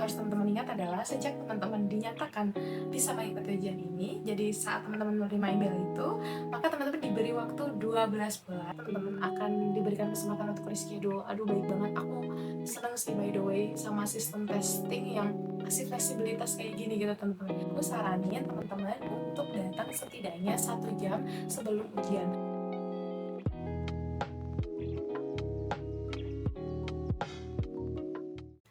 harus teman-teman ingat adalah sejak teman-teman dinyatakan bisa mengikuti ujian ini, jadi saat teman-teman menerima email itu, maka teman-teman diberi waktu 12 bulan. Teman-teman akan diberikan kesempatan untuk reschedule. Aduh, baik banget. Aku seneng sih by the way sama sistem testing yang kasih fleksibilitas kayak gini gitu teman-teman. Aku saranin teman-teman untuk datang setidaknya 1 jam sebelum ujian.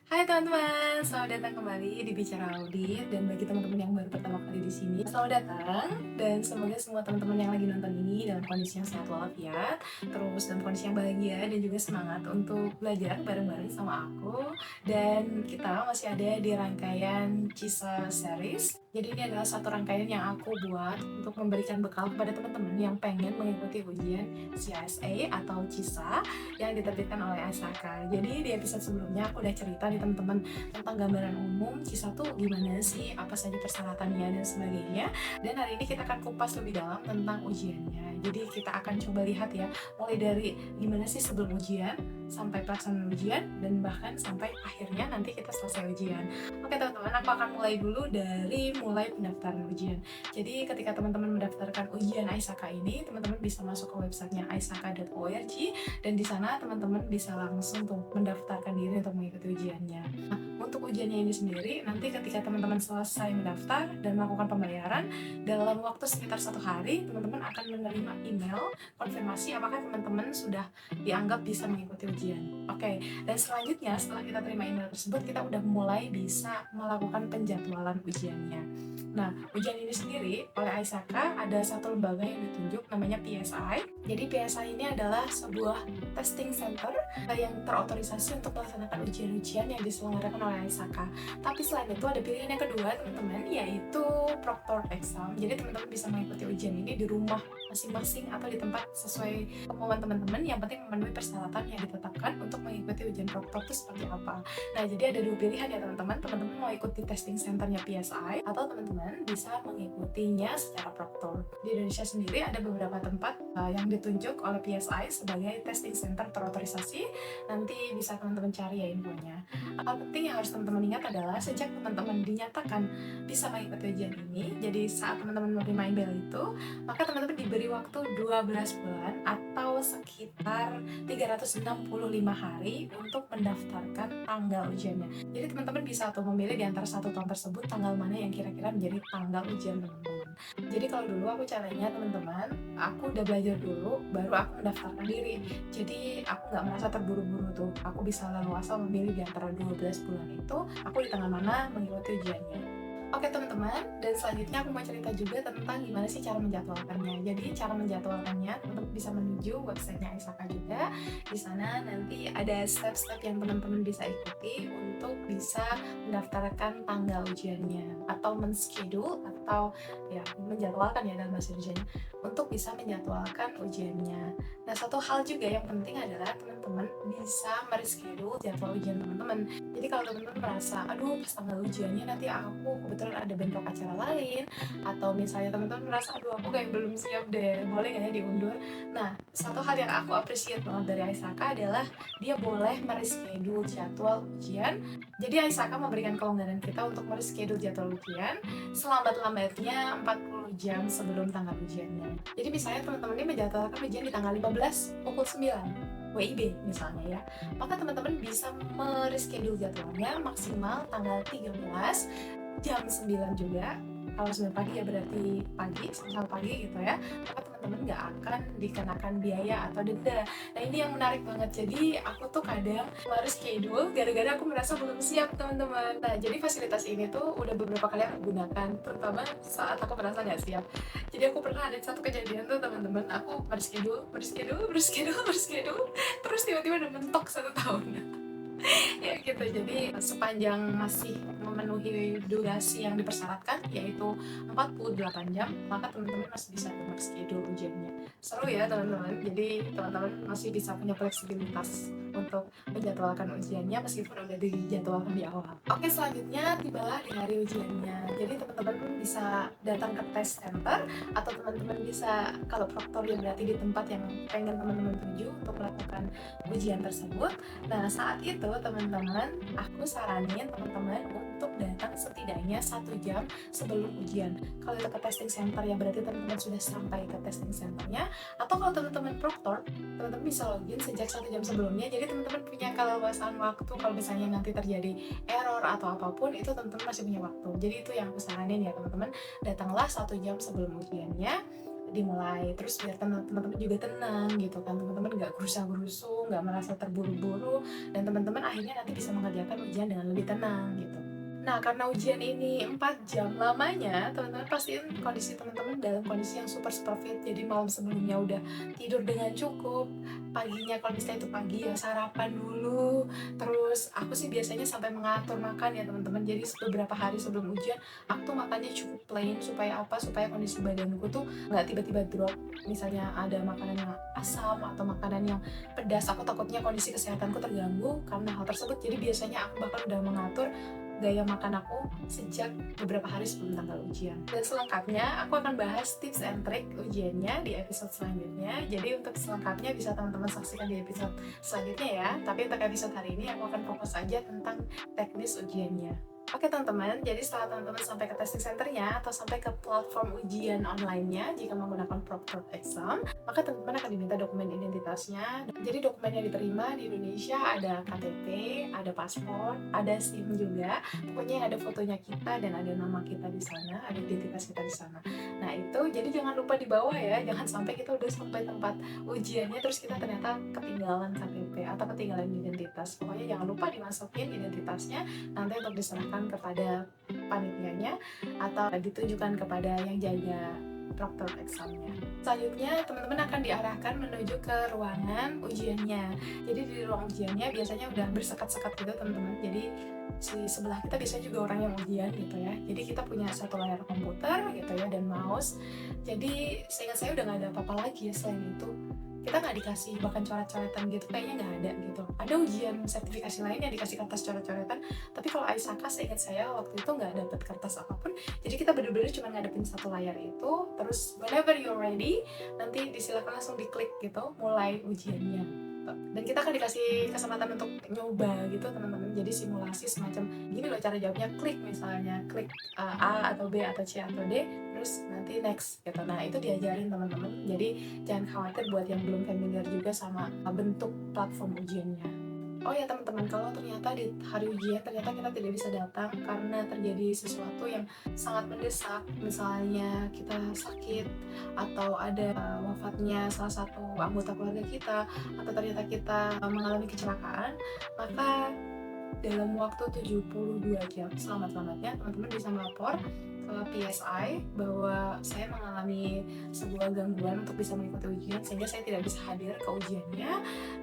Hai teman-teman, selamat datang kembali di Bicara Audit. Dan bagi teman-teman yang baru pertama kali di sini, selamat datang. Dan semoga semua teman-teman yang lagi nonton ini dalam kondisi yang sehat walafiat, terus dalam kondisi yang bahagia dan juga semangat untuk belajar bareng-bareng sama aku. Dan kita masih ada di rangkaian CISA series. Jadi ini adalah satu rangkaian yang aku buat untuk memberikan bekal kepada teman-teman yang pengen mengikuti ujian CISA atau CISA yang diterbitkan oleh ISAKA. Jadi di episode sebelumnya aku udah cerita nih teman-teman tentang gambaran umum CISA tuh gimana sih, apa saja persyaratannya dan sebagainya. Dan hari ini kita akan kupas lebih dalam tentang ujiannya. Jadi kita akan coba lihat ya, mulai dari gimana sih sebelum ujian, sampai pelaksanaan ujian, dan bahkan sampai akhirnya nanti kita selesai ujian. Oke teman-teman, aku akan mulai dulu dari mulai pendaftaran ujian. Jadi ketika teman-teman mendaftarkan ujian ISAKA ini, teman-teman bisa masuk ke websitenya isaka.org, dan di sana teman-teman bisa langsung tuh mendaftarkan diri untuk mengikuti ujiannya. Nah, untuk ujiannya ini sendiri, nanti ketika teman-teman selesai mendaftar dan melakukan pembayaran, dalam waktu sekitar 1 hari, teman-teman akan menerima email konfirmasi apakah teman-teman sudah dianggap bisa mengikuti ujian. Oke, dan selanjutnya setelah kita terima email tersebut, kita udah mulai bisa melakukan penjadwalan ujiannya. Nah, ujian ini sendiri oleh ISAKA ada satu lembaga yang ditunjuk namanya PSI. Jadi PSI ini adalah sebuah testing center yang terotorisasi untuk melaksanakan ujian-ujian yang diselenggarakan oleh ISAKA. Tapi selain itu ada pilihan yang kedua teman-teman, yaitu proctored exam. Jadi teman-teman bisa mengikuti ujian ini di rumah masing-masing atau di tempat sesuai kemauan teman-teman, yang penting memenuhi persyaratan yang ditetapkan untuk mengikuti ujian proctor itu seperti apa. Nah, jadi ada 2 pilihan ya teman-teman. Teman-teman mau ikuti testing centernya PSI atau teman-teman bisa mengikutinya secara proctor. Di Indonesia sendiri ada beberapa tempat yang ditunjuk oleh PSI sebagai testing center terotorisasi. Nanti bisa teman-teman cari ya infonya. Hal penting yang harus teman-teman ingat adalah sejak teman-teman dinyatakan bisa mengikuti ujian ini, jadi saat teman-teman menerima email itu, maka teman-teman diberi waktu 12 bulan atau sekitar 365 hari untuk mendaftarkan tanggal ujiannya. Jadi teman-teman bisa tuh memilih di antara 1 tahun tersebut tanggal mana yang kira-kira menjadi tanggal ujian teman-teman. Jadi kalau dulu aku caranya teman-teman, aku udah belajar dulu, baru aku mendaftarkan diri. Jadi aku nggak merasa terburu-buru tuh, aku bisa leluasa memilih di antara 12 bulan itu, aku di tanggal mana mengikuti ujiannya. Oke teman-teman, dan selanjutnya aku mau cerita juga tentang gimana sih cara menjadwalkannya. Jadi cara menjadwalkannya, teman-teman bisa menuju websitenya ISAKA juga. Di sana nanti ada step-step yang teman-teman bisa ikuti untuk bisa mendaftarkan tanggal ujiannya atau men-schedule atau ya menjadwalkan ya dalam bahasa Indonesianya untuk bisa menjadwalkan ujiannya. Nah, satu hal juga yang penting adalah teman-teman bisa mereschedule jadwal ujian teman-teman. Jadi kalau teman-teman merasa, aduh pas tanggal ujiannya nanti aku kebetulan ada bentrok acara lain, atau misalnya teman-teman merasa, aduh aku kayak belum siap deh, boleh nggak ya diundur? Nah, satu hal yang aku appreciate banget dari ISAKA adalah dia boleh mereschedule jadwal ujian. Jadi ISAKA memberikan kelonggaran kita untuk mereschedule jadwal ujian selambat-lambatnya 40 jam sebelum tanggal ujiannya. Jadi misalnya teman-teman ini menjadwalkan ujian di tanggal 15 pukul 9 WIB misalnya ya, maka teman-teman bisa mereschedule jadwalnya maksimal tanggal 13 jam 9 juga. Kalau 9 pagi ya berarti pagi, sama pagi gitu ya, maka teman-teman nggak akan dikenakan biaya atau denda. Nah ini yang menarik banget, jadi aku tuh kadang harus schedule gara-gara aku merasa belum siap teman-teman. Nah jadi fasilitas ini tuh udah beberapa kali aku gunakan, terutama saat aku merasa nggak siap. Jadi aku pernah ada satu kejadian tuh teman-teman, aku berschedule, terus tiba-tiba udah mentok 1 tahun. Ya gitu, jadi sepanjang masih memenuhi durasi yang dipersyaratkan yaitu 48 jam, maka teman-teman masih bisa dengar schedule ujiannya. Seru ya teman-teman, jadi teman-teman masih bisa punya fleksibilitas untuk menjadwalkan ujiannya meskipun udah dijadwalkan di awal. Oke, selanjutnya tibalah di hari ujiannya. Jadi teman-teman bisa datang ke test center, atau teman-teman bisa, kalau proctor ya berarti di tempat yang pengen teman-teman tuju untuk melakukan ujian tersebut. Nah saat itu teman-teman, aku saranin teman-teman datang setidaknya 1 jam sebelum ujian. Kalau itu ke testing center ya berarti teman-teman sudah sampai ke testing centernya, atau kalau teman-teman proktor, teman-teman bisa login sejak 1 jam sebelumnya. Jadi teman-teman punya keleluasaan waktu kalau misalnya nanti terjadi error atau apapun, itu teman-teman masih punya waktu. Jadi itu yang aku saranin ya teman-teman, datanglah 1 jam sebelum ujiannya dimulai, terus biar teman-teman juga tenang gitu kan, teman-teman nggak gerusa-gerusu, nggak merasa terburu-buru, dan teman-teman akhirnya nanti bisa mengerjakan ujian dengan lebih tenang gitu. Nah, karena ujian ini 4 jam lamanya, teman-teman pastiin kondisi teman-teman dalam kondisi yang super fit. Jadi malam sebelumnya udah tidur dengan cukup, paginya kalau misalnya itu pagi ya sarapan dulu. Terus aku sih biasanya sampai mengatur makan ya teman-teman. Jadi beberapa hari sebelum ujian, aku tuh makannya cukup plain supaya apa? Supaya kondisi badanku tuh nggak tiba-tiba drop. Misalnya ada makanan yang asam atau makanan yang pedas, aku takutnya kondisi kesehatanku terganggu karena hal tersebut. Jadi biasanya aku bahkan udah mengatur gaya makan aku sejak beberapa hari sebelum tanggal ujian. Dan selengkapnya aku akan bahas tips and trick ujiannya di episode selanjutnya. Jadi untuk selengkapnya bisa teman-teman saksikan di episode selanjutnya ya. Tapi untuk episode hari ini aku akan fokus aja tentang teknis ujiannya. Oke teman-teman, jadi setelah teman-teman sampai ke testing centernya atau sampai ke platform ujian online-nya jika menggunakan Proctored Exam, maka teman-teman akan diminta dokumen identitasnya. Jadi dokumen yang diterima di Indonesia ada KTP, ada paspor, ada SIM juga. Pokoknya yang ada fotonya kita dan ada nama kita di sana, ada identitas kita di sana. Nah itu, jadi jangan lupa dibawa ya, jangan sampai kita udah sampai tempat ujiannya terus kita ternyata ketinggalan KTP atau ketinggalan identitas. Pokoknya jangan lupa dimasukin identitasnya nanti untuk diserahkan kepada panitianya atau ditunjukkan kepada yang jaga proctor examnya. Selanjutnya teman-teman akan diarahkan menuju ke ruangan ujiannya. Jadi di ruang ujiannya biasanya udah bersekat-sekat gitu teman-teman. Jadi di sebelah kita biasanya juga orang yang ujian gitu ya. Jadi kita punya satu layar komputer gitu ya dan mouse. Jadi seingat saya udah nggak ada apa-apa lagi ya selain itu. Kita nggak dikasih bahkan coret-coretan gitu, kayaknya nggak ada gitu. Ada ujian sertifikasi lain yang dikasih kertas coret-coretan, tapi kalau Aisaka seingat saya waktu itu nggak dapet kertas apapun. Jadi kita bener-bener cuma ngadepin satu layar itu, terus whenever you're ready, nanti disilakan langsung diklik gitu, mulai ujiannya. Dan kita akan dikasih kesempatan untuk nyoba gitu teman-teman, jadi simulasi semacam gini loh cara jawabnya, klik misalnya, klik A atau B atau C atau D, terus nanti next gitu. Nah itu diajarin teman-teman, jadi jangan khawatir buat yang belum familiar juga sama bentuk platform ujiannya. Oh ya teman-teman, kalau ternyata di hari ujian ternyata kita tidak bisa datang karena terjadi sesuatu yang sangat mendesak, misalnya kita sakit atau ada wafatnya salah satu anggota keluarga kita, atau ternyata kita mengalami kecelakaan, maka dalam waktu 72 jam selamat-selamatnya teman-teman bisa melapor ke PSI bahwa saya mengalami sebuah gangguan untuk bisa mengikuti ujian sehingga saya tidak bisa hadir ke ujiannya,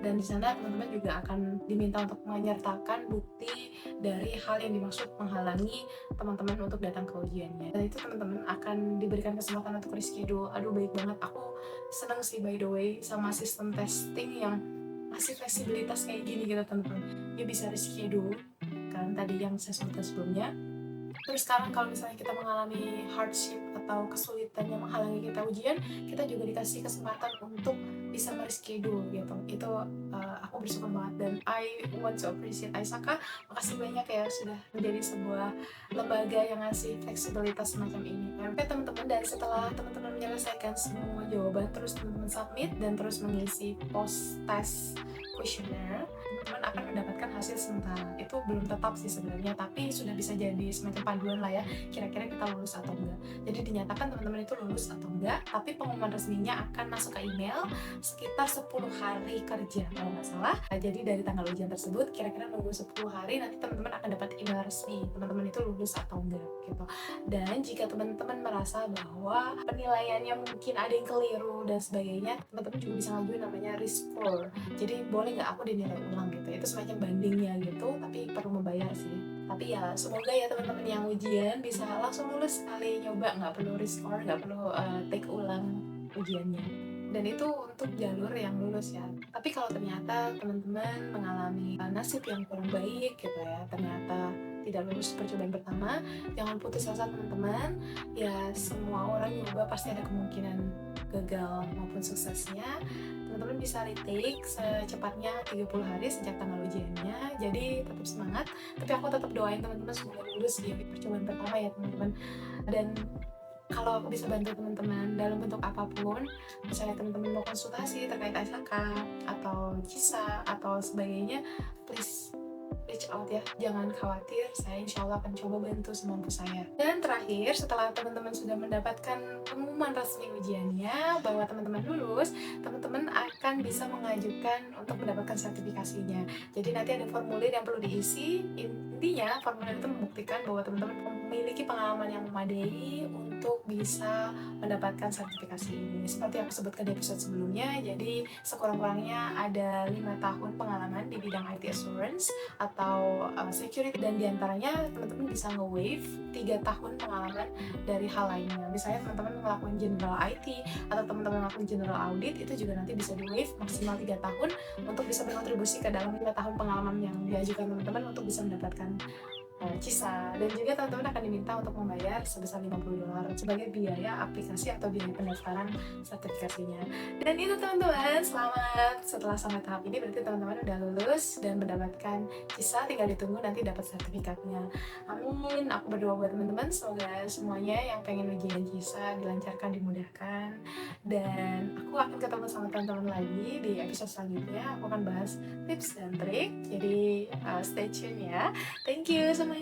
dan di sana teman-teman juga akan diminta untuk menyertakan bukti dari hal yang dimaksud menghalangi teman-teman untuk datang ke ujiannya, dan itu teman-teman akan diberikan kesempatan untuk reschedule. Aduh baik banget, aku seneng sih by the way sama sistem testing yang masih fleksibilitas kayak gini gitu teman-teman. Dia bisa reschedule kan tadi yang saya sebutkan sebelumnya. Terus sekarang kalau misalnya kita mengalami hardship atau kesulitan yang menghalangi kita ujian, kita juga dikasih kesempatan untuk bisa mereschedule gitu. Itu aku bersyukur banget, dan I want to appreciate Aisaka. Makasih banyak ya sudah menjadi sebuah lembaga yang ngasih fleksibilitas semacam ini. Oke teman-teman, dan setelah teman-teman menyelesaikan semua jawaban, terus teman-teman submit dan terus mengisi post test questionnaire, teman-teman akan mendapatkan hasil sementara. Itu belum tetap sih sebenarnya, tapi sudah bisa jadi semacam panduan lah ya, kira-kira kita lulus atau enggak. Jadi dinyatakan teman-teman itu lulus atau enggak, tapi pengumuman resminya akan masuk ke email sekitar 10 hari kerja kalau nggak salah. Nah, jadi dari tanggal ujian tersebut kira-kira nunggu 10 hari, nanti teman-teman akan dapat email resmi teman-teman itu lulus atau enggak gitu. Dan jika teman-teman merasa bahwa penilaiannya mungkin ada yang keliru dan sebagainya, teman-teman juga bisa ngajuin namanya rescore. Jadi boleh nggak aku dinilai ulang gitu, itu semacam bandingnya gitu, tapi perlu membayar sih. Tapi ya semoga ya teman-teman yang ujian bisa langsung lulus sekali nyoba, nggak perlu rescore, nggak perlu take ulang ujiannya. Dan itu untuk jalur yang lulus ya. Tapi kalau ternyata teman-teman mengalami nasib yang kurang baik gitu ya, ternyata tidak lulus percobaan pertama, jangan putus asa teman-teman. Ya semua orang nyoba pasti ada kemungkinan gagal maupun suksesnya. teman-teman bisa retake secepatnya 30 hari sejak tanggal ujiannya. Jadi tetap semangat, tapi aku tetap doain teman-teman semoga lulus di percobaan pertama ya teman-teman. Dan kalau aku bisa bantu teman-teman dalam bentuk apapun, misalnya teman-teman mau konsultasi terkait SHK atau CISA atau sebagainya, please reach out ya, jangan khawatir, saya insya Allah akan coba bantu semampu saya. Dan terakhir, setelah teman-teman sudah mendapatkan pengumuman resmi ujiannya bahwa teman-teman lulus, teman-teman akan bisa mengajukan untuk mendapatkan sertifikasinya. Jadi nanti ada formulir yang perlu diisi, intinya formulir itu membuktikan bahwa teman-teman memiliki pengalaman yang memadai untuk bisa mendapatkan sertifikasi ini. Seperti yang aku sebutkan di episode sebelumnya, jadi sekurang-kurangnya ada 5 tahun pengalaman di bidang IT assurance atau security, dan diantaranya teman-teman bisa nge-waive 3 tahun pengalaman dari hal lainnya. Misalnya teman-teman ngelakuin general IT atau teman-teman ngelakuin general audit, itu juga nanti bisa di-waive maksimal 3 tahun untuk bisa berkontribusi ke dalam 5 tahun pengalaman yang diajukan teman-teman untuk bisa mendapatkan CISA. Dan juga teman-teman akan diminta untuk membayar sebesar $50 sebagai biaya aplikasi atau biaya pendaftaran sertifikasinya. Dan itu teman-teman, selamat. Setelah sampai tahap ini berarti teman-teman udah lulus dan mendapatkan CISA, tinggal ditunggu nanti dapat sertifikatnya. Amin. Aku berdoa buat teman-teman, semoga semuanya yang pengen ujian CISA dilancarkan, dimudahkan. Dan aku akan ketemu sama teman-teman lagi di episode selanjutnya. Aku akan bahas tips dan trik, jadi stay tune ya. Thank you semuanya.